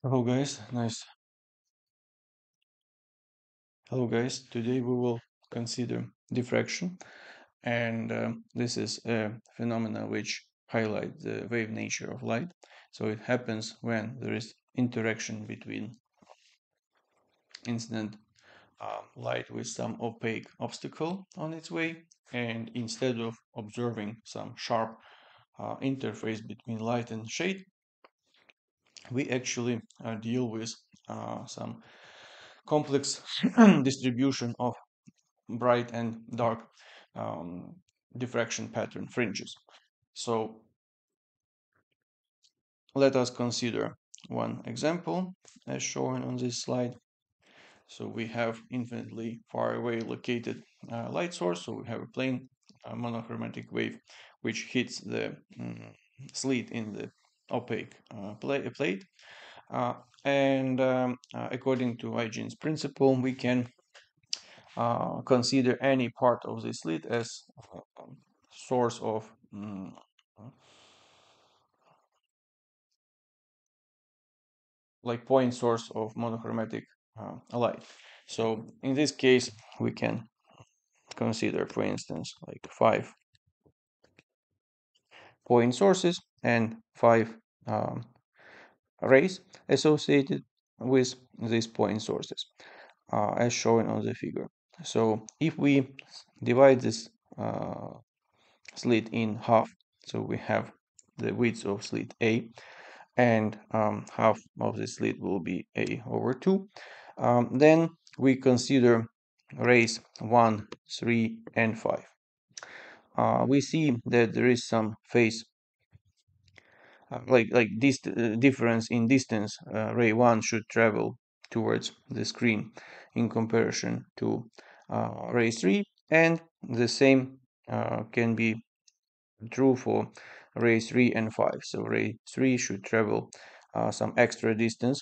Hello guys, nice. Hello guys, today we will consider diffraction, and this is a phenomena which highlight the wave nature of light. So it happens when there is interaction between incident light with some opaque obstacle on its way, and instead of observing some sharp interface between light and shade, we actually deal with some complex distribution of bright and dark um, diffraction pattern fringes. So let us consider one example as shown on this slide. So we have infinitely far away located light source. So we have a plane monochromatic wave which hits the slit in the opaque plate. And according to Huygens principle, we can consider any part of the slit as source of like point source of monochromatic light. So in this case, we can consider, for instance, like 5 point sources and 5 rays associated with these point sources, as shown on the figure. So if we divide this slit in half, so we have the width of slit A, and half of the slit will be A over 2. Then we consider rays 1, 3, and 5. We see that there is some phase, like this difference in distance. Ray 1 should travel towards the screen in comparison to ray 3, and the same can be true for ray 3 and 5. So ray 3 should travel some extra distance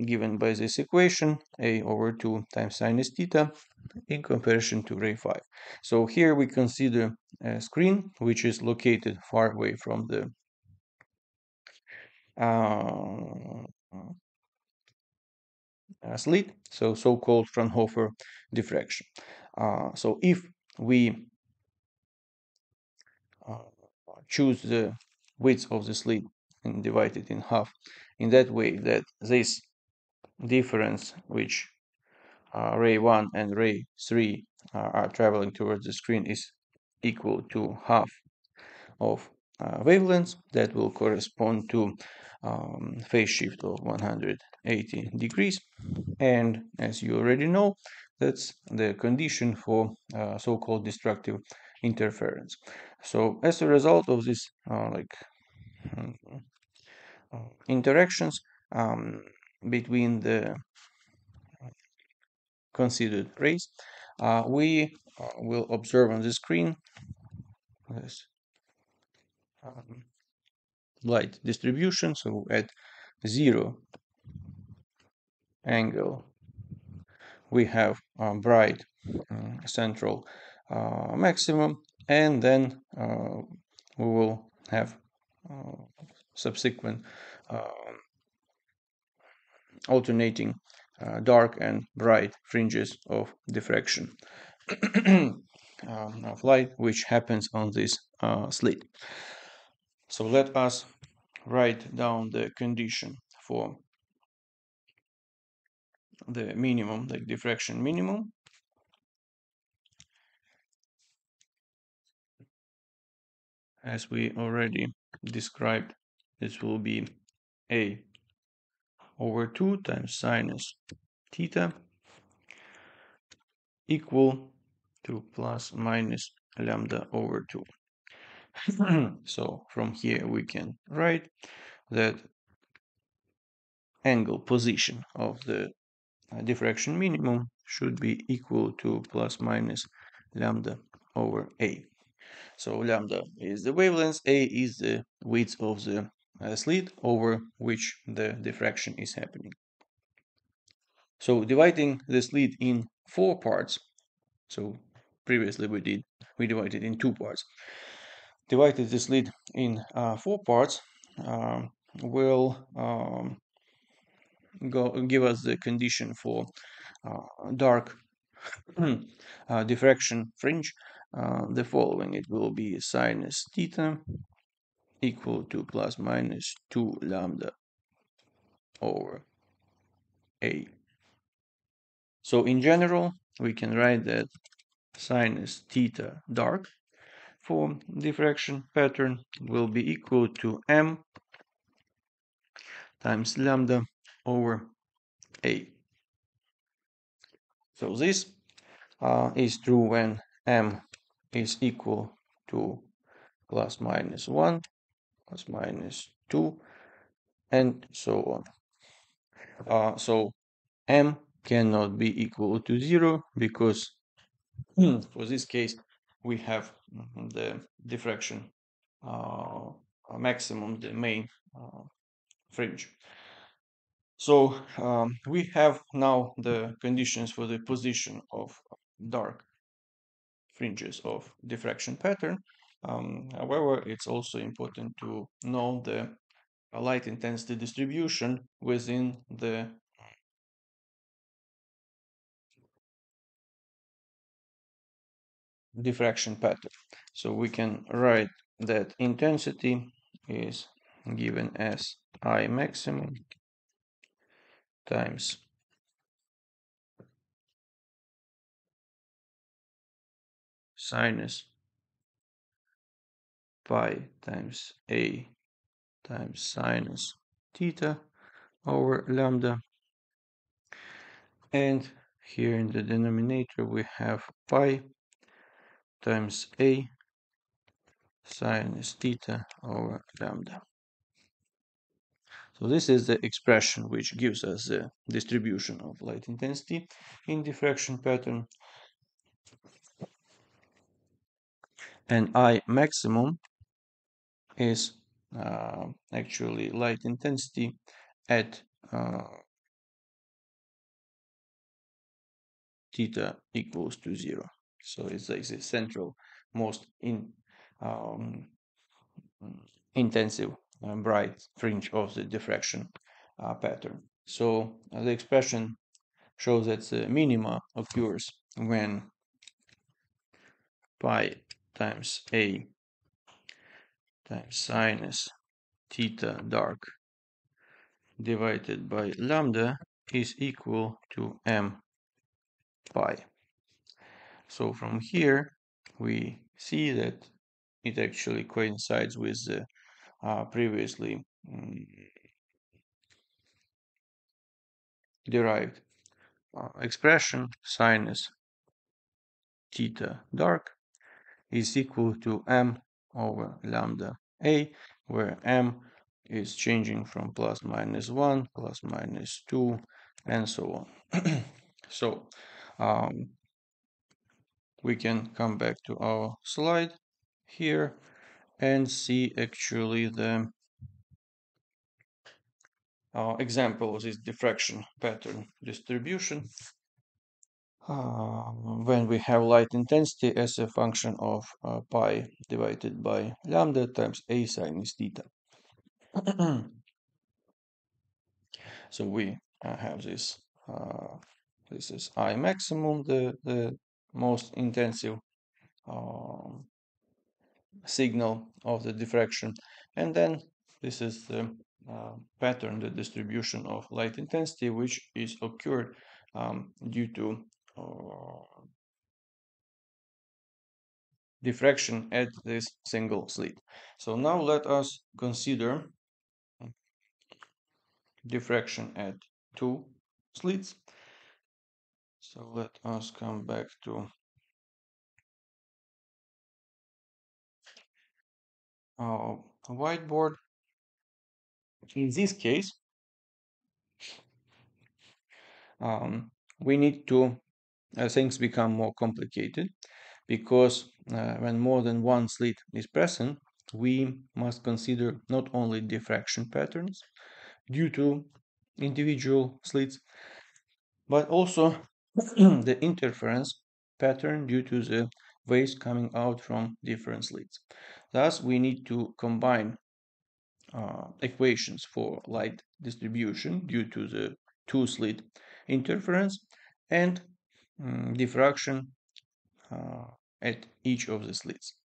given by this equation, a over 2 times sinus theta, in comparison to ray 5. So here we consider a screen which is located far away from the uh, slit, so-called Fraunhofer diffraction. So if we uh, choose the width of the slit and divide it in half in that way that this difference which ray 1 and ray 3 are traveling towards the screen is equal to half of wavelengths, that will correspond to phase shift of 180 degrees. And as you already know, that's the condition for so-called destructive interference. So as a result of this mm, interactions between the considered rays, we will observe on the screen this light distribution. So at 0 angle, we have bright central maximum, and then we will have subsequent alternating dark and bright fringes of diffraction of light, which happens on this slit. So let us write down the condition for the minimum, the diffraction minimum. As we already described, this will be A over 2 times sinus theta equal to plus minus lambda over 2. So from here we can write that angle position of the diffraction minimum should be equal to plus minus lambda over A. So lambda is the wavelength, A is the width of the slit over which the diffraction is happening. So dividing the slit in 4 parts, so previously we divided in 2 parts. Divided the slit in 4 parts will give us the condition for dark diffraction fringe, the following. It will be sinus theta equal to plus minus 2 lambda over A. So in general, we can write that sinus theta dark for diffraction pattern will be equal to m times lambda over A. So this is true when m is equal to plus minus 1, plus minus 2, and so on. So m cannot be equal to 0 because for this case we have the diffraction maximum, the main fringe. So we have now the conditions for the position of dark fringes of diffraction pattern. However, it's also important to know the light intensity distribution within the diffraction pattern. So we can write that intensity is given as I maximum times sinus pi times A times sinus theta over lambda. And here in the denominator we have pi times A sinus theta over lambda. So this is the expression which gives us the distribution of light intensity in diffraction pattern. And I maximum is actually light intensity at theta equals to 0. So it's like the central most intensive bright fringe of the diffraction pattern. So the expression shows that the minima occurs when pi times A times sinus theta dark divided by lambda is equal to m pi. So from here we see that it actually coincides with the previously derived expression sinus theta dark is equal to m over lambda A, where m is changing from plus minus 1, plus minus 2, and so on. So we can come back to our slide here and see actually the example of this diffraction pattern distribution when we have light intensity as a function of pi divided by lambda times A sinus theta. So we have this, this is I maximum, the most intensive signal of the diffraction, and then this is the pattern, the distribution of light intensity, which is occurred due to diffraction at this single slit. So now let us consider diffraction at two slits. So let us come back to our whiteboard. In this case, we need to things become more complicated because when more than one slit is present, we must consider not only diffraction patterns due to individual slits, but also the interference pattern due to the waves coming out from different slits. Thus, we need to combine equations for light distribution due to the two-slit interference and diffraction at each of the slits.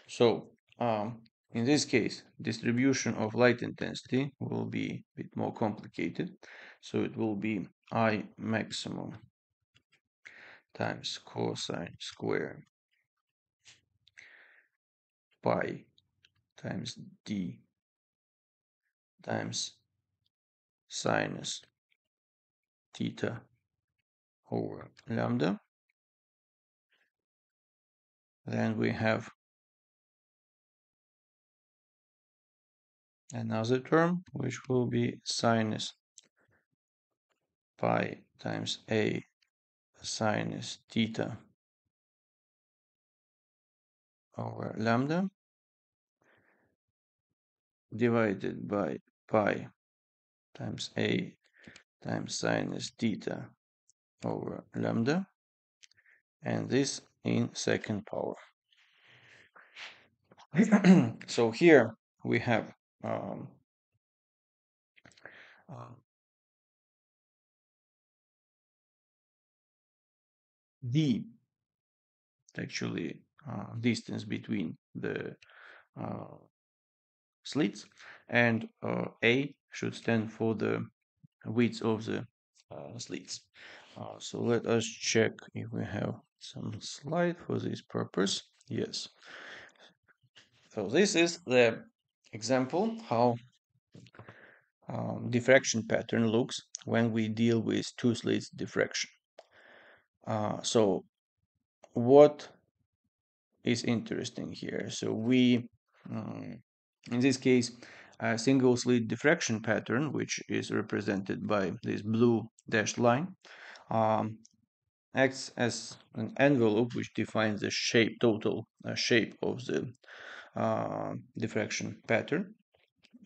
So in this case, distribution of light intensity will be a bit more complicated. So it will be I maximum times cosine square pi times d times sinus theta over lambda. Then we have another term which will be sinus pi times a sinus theta over lambda divided by pi times a times sinus theta over lambda, and this in second power. So here we have d actually distance between the slits, and a should stand for the width of the slits. So let us check if we have some slide for this purpose. Yes. So this is the example how diffraction pattern looks when we deal with two slits diffraction. So what is interesting here? So we, in this case, a single slit diffraction pattern, which is represented by this blue dashed line, acts as an envelope which defines the shape, total shape of the diffraction pattern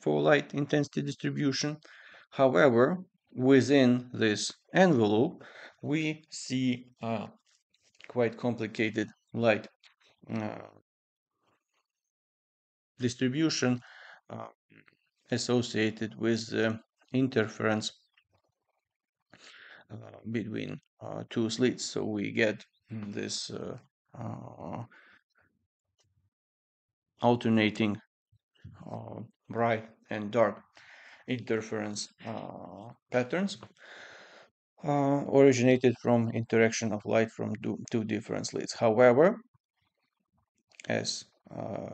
for light intensity distribution. However, within this envelope, we see quite complicated light distribution associated with the interference between two slits. So we get this alternating bright and dark interference patterns originated from interaction of light from two different slits. However, as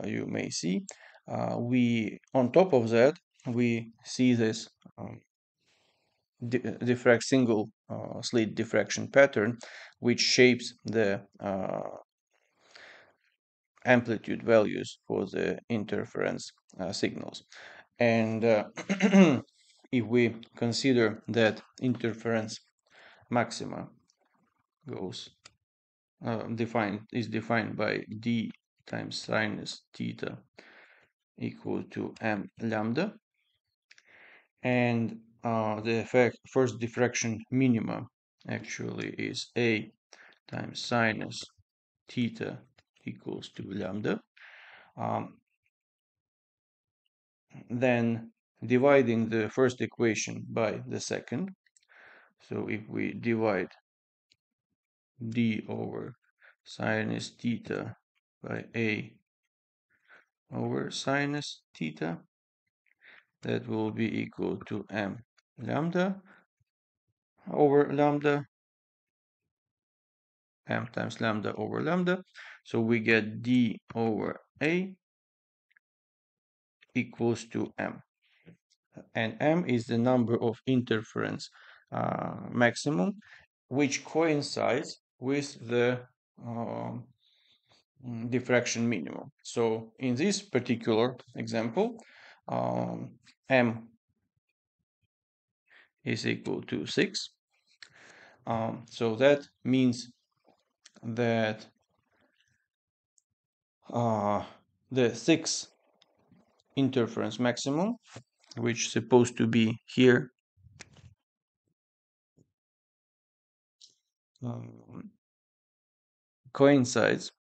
you may see, we on top of that we see this single slit diffraction pattern, which shapes the amplitude values for the interference signals. And if we consider that interference maxima is defined by d times sinus theta equal to m lambda, and the first diffraction minima actually is a times sinus theta equals to lambda. Then dividing the first equation by the second. So if we divide d over sinus theta by a over sinus theta, that will be equal to m lambda over lambda, m times lambda over lambda. So we get d over a equals to m. And m is the number of interference maximum, which coincides with the diffraction minimum. So in this particular example, m is equal to 6. So that means that the 6 interference maximum, which is supposed to be here, coincides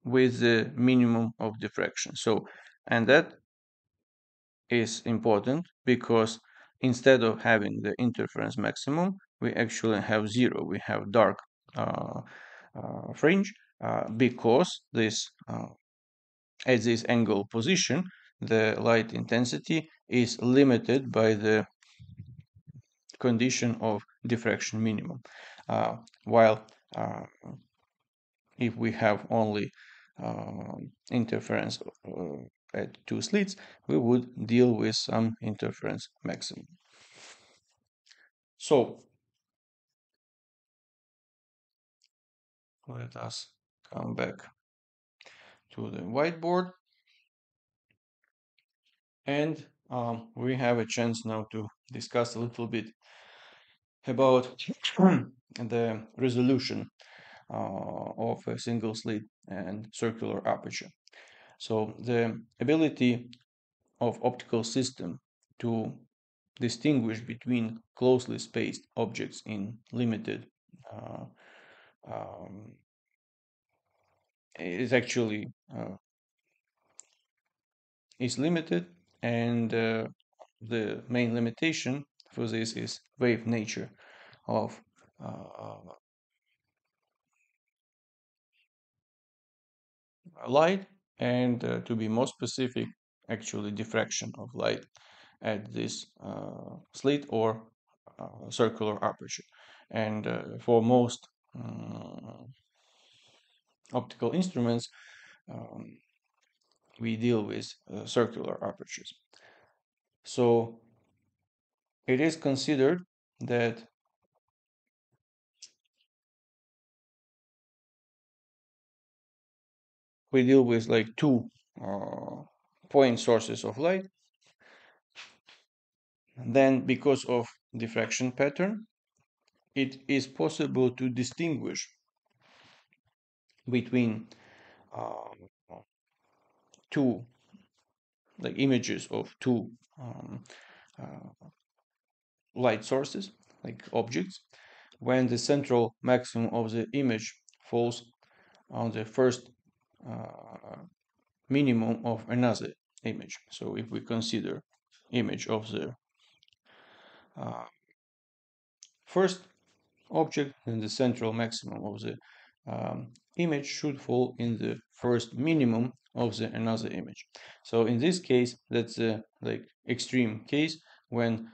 with the minimum of diffraction. So, and that is important because instead of having the interference maximum, we actually have zero. We have dark fringe because this at this angle position, the light intensity is limited by the condition of diffraction minimum. While if we have only interference at two slits, we would deal with some interference maximum. So let us come back to the whiteboard, and we have a chance now to discuss a little bit about the resolution of a single slit and circular aperture. So the ability of optical system to distinguish between closely spaced objects in limited is actually is limited, and the main limitation for this is wave nature of light, and to be more specific, actually diffraction of light at this slit or circular aperture. And for most optical instruments, we deal with circular apertures. So it is considered that we deal with like two point sources of light. Then, because of diffraction pattern, it is possible to distinguish between two like images of two light sources, like objects, when the central maximum of the image falls on the first minimum of another image. So if we consider image of the first object, then the central maximum of the image should fall in the first minimum of the another image. So in this case, that's a like extreme case when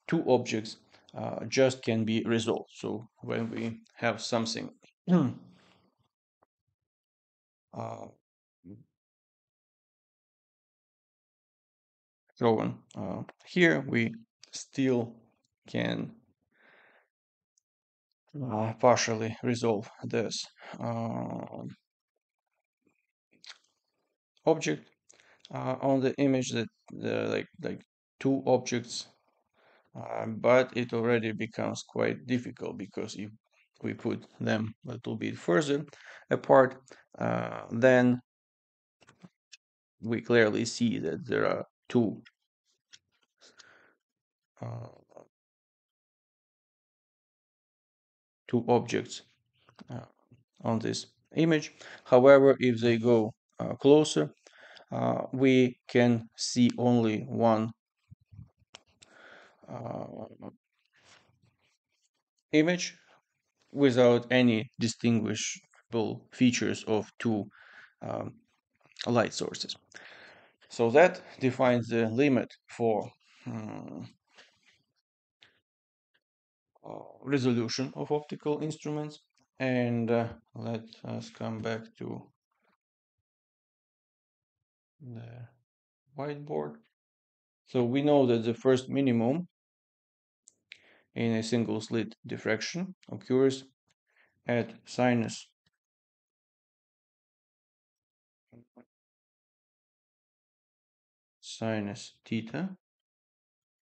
two objects just can be resolved. So when we have something drawn here, we still can partially resolve this object on the image that like two objects, but it already becomes quite difficult because if we put them a little bit further apart, then we clearly see that there are two objects on this image. However, if they go closer, we can see only one image without any distinguishable features of two light sources. So that defines the limit for resolution of optical instruments. And let us come back to the whiteboard. So we know that the first minimum in a single slit diffraction occurs at sinus theta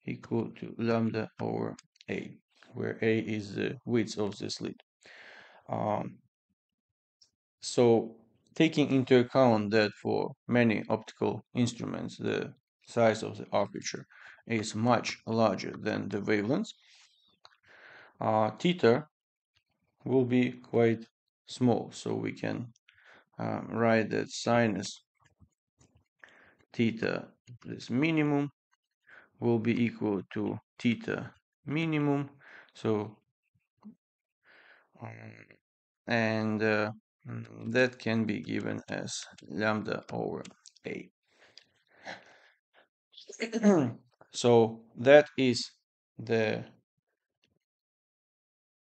equal to lambda over a, where a is the width of the slit. So taking into account that for many optical instruments the size of the aperture is much larger than the wavelengths, theta will be quite small. So we can write that sinus theta, this minimum, will be equal to theta minimum. So and that can be given as lambda over a. So that is the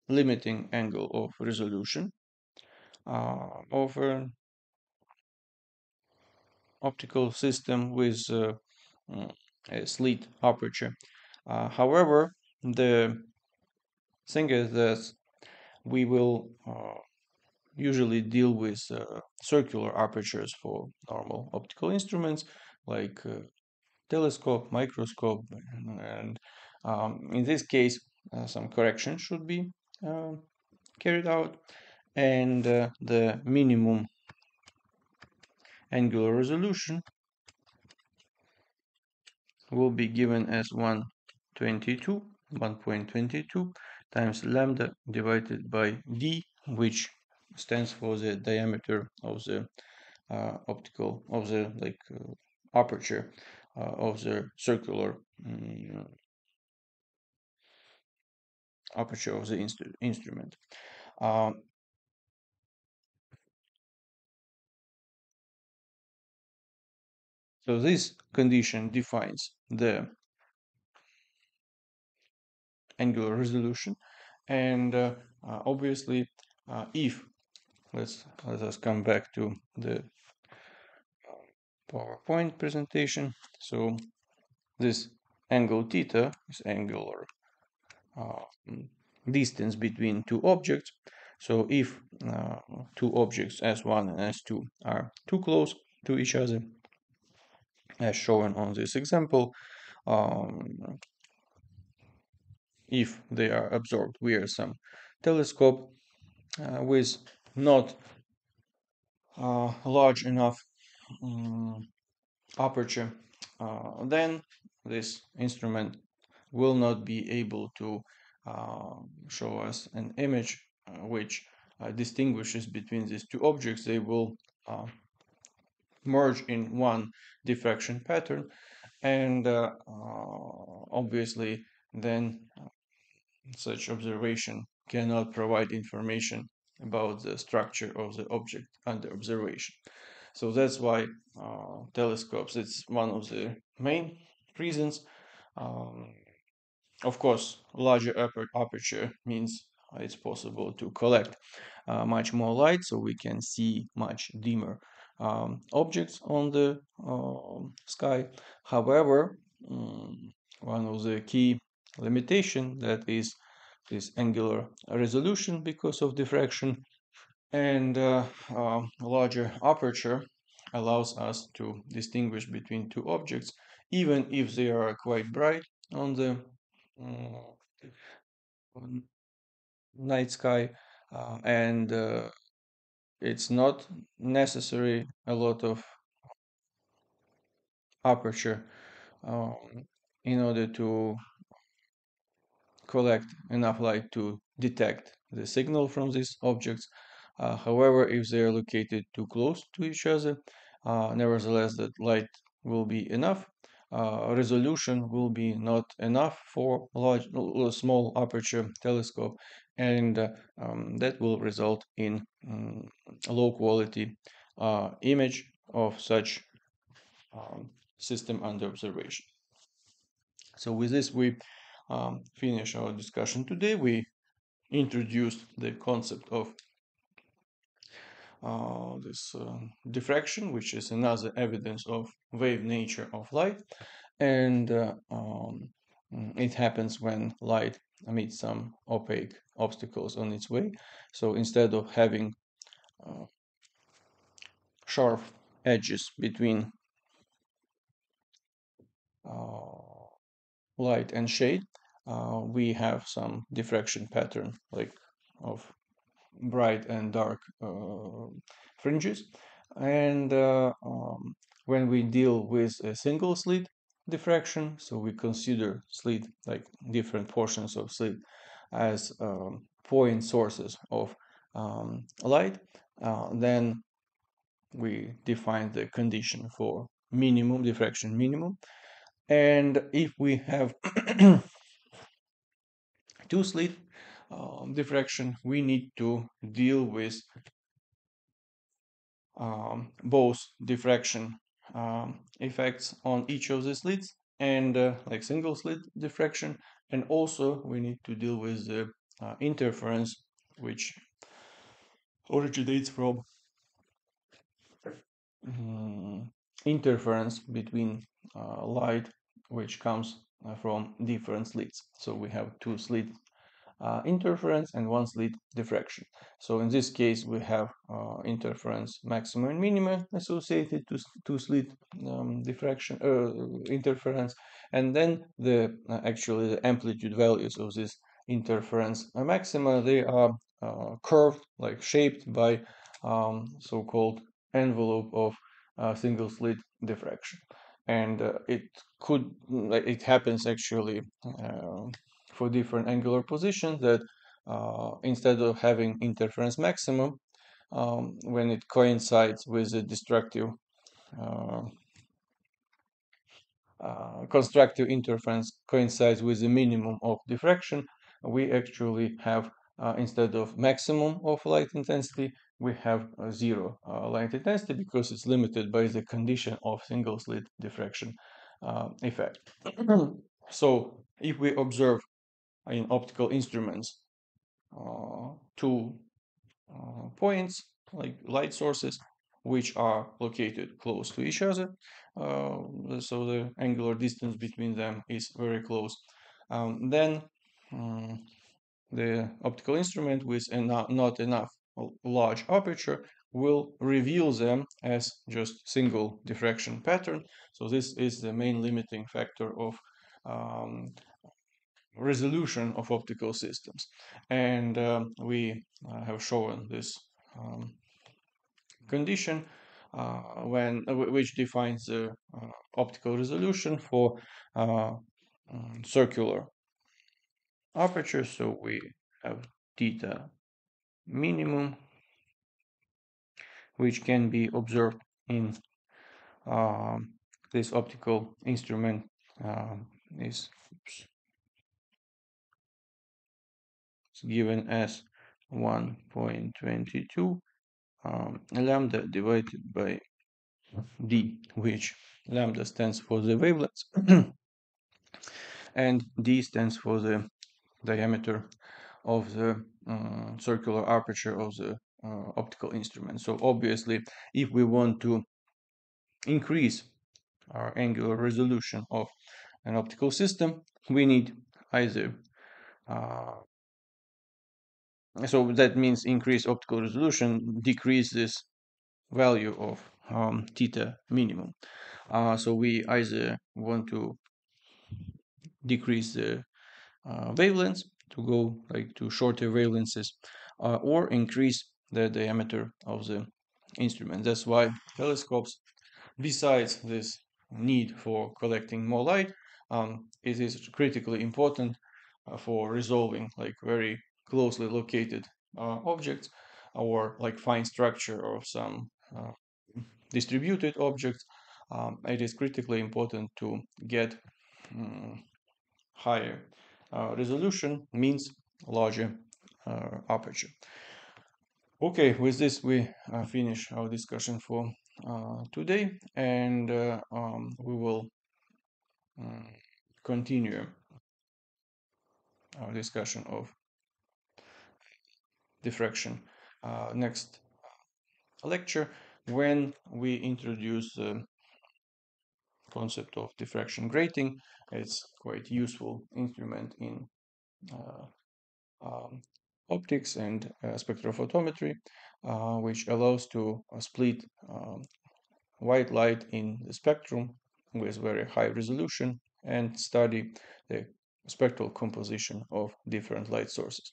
limiting angle of resolution of an optical system with a slit aperture. However, the thing is that we will usually deal with circular apertures for normal optical instruments like telescope, microscope, and in this case, some correction should be uh, carried out, and the minimum angular resolution will be given as 1.22 times lambda divided by d, which stands for the diameter of the optical of the aperture of the circular aperture of the instrument. So this condition defines the angular resolution, and obviously, if let us come back to the PowerPoint presentation. So this angle theta is angular distance between two objects. So if two objects S1 and S2 are too close to each other, as shown on this example, um, if they are absorbed via some telescope with not large enough aperture, then this instrument will not be able to show us an image which distinguishes between these two objects. They will merge in one diffraction pattern, and obviously then such observation cannot provide information about the structure of the object under observation. So that's why telescopes, it's one of the main reasons. Um, of course, larger aperture means it's possible to collect much more light, so we can see much dimmer objects on the sky. However, one of the key limitation that is this angular resolution because of diffraction, and larger aperture allows us to distinguish between two objects even if they are quite bright on the night sky, and it's not necessary a lot of aperture um, in order to collect enough light to detect the signal from these objects. However, if they are located too close to each other, nevertheless, that light will be enough. Resolution will be not enough for large, small aperture telescope, and that will result in low quality image of such system under observation. So with this, we finish our discussion today. We introduced the concept of this diffraction, which is another evidence of wave nature of light, and it happens when light meets some opaque obstacles on its way. So instead of having sharp edges between light and shade, we have some diffraction pattern like of bright and dark fringes. And when we deal with a single slit diffraction, so we consider slit like different portions of slit as point sources of light, then we define the condition for minimum diffraction minimum. And if we have two slit diffraction, we need to deal with both diffraction effects on each of the slits and like single slit diffraction, and also we need to deal with the interference which originates from interference between light which comes from different slits. So we have two slit interference and one slit diffraction. So in this case, we have interference maximum and minimum associated to two slit diffraction interference, and then the actually the amplitude values of this interference maxima, they are curved, like shaped by so-called envelope of single slit diffraction, and it happens actually for different angular positions that instead of having interference maximum, when it coincides with the destructive uh, constructive interference coincides with the minimum of diffraction, we actually have instead of maximum of light intensity, we have zero light intensity because it's limited by the condition of single slit diffraction effect. So if we observe in optical instruments two points like light sources which are located close to each other, so the angular distance between them is very close, then the optical instrument with not enough large aperture will reveal them as just single diffraction pattern. So this is the main limiting factor of resolution of optical systems. And we have shown this condition which defines the optical resolution for circular aperture. So we have theta minimum, which can be observed in this optical instrument is given as 1.22 lambda divided by d, which lambda stands for the wavelength and d stands for the diameter of the circular aperture of the optical instrument. So obviously, if we want to increase our angular resolution of an optical system, we need either so that means increase optical resolution, decrease this value of theta minimum. So we either want to decrease the wavelengths to go like to shorter wavelengths, or increase the diameter of the instrument. That's why telescopes, besides this need for collecting more light, it is critically important for resolving like very closely located objects, or like fine structure of some distributed objects. It is critically important to get higher resolution, means larger aperture. Okay, with this we finish our discussion for today, and we will continue our discussion of diffraction next lecture, when we introduce the concept of diffraction grating. It's quite useful instrument in optics and spectrophotometry, which allows to split white light in the spectrum with very high resolution and study the spectral composition of different light sources.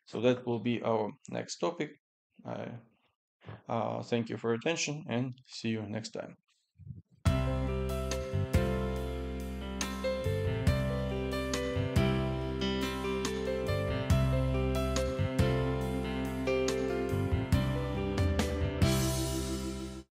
So that will be our next topic. Thank you for your attention and see you next time.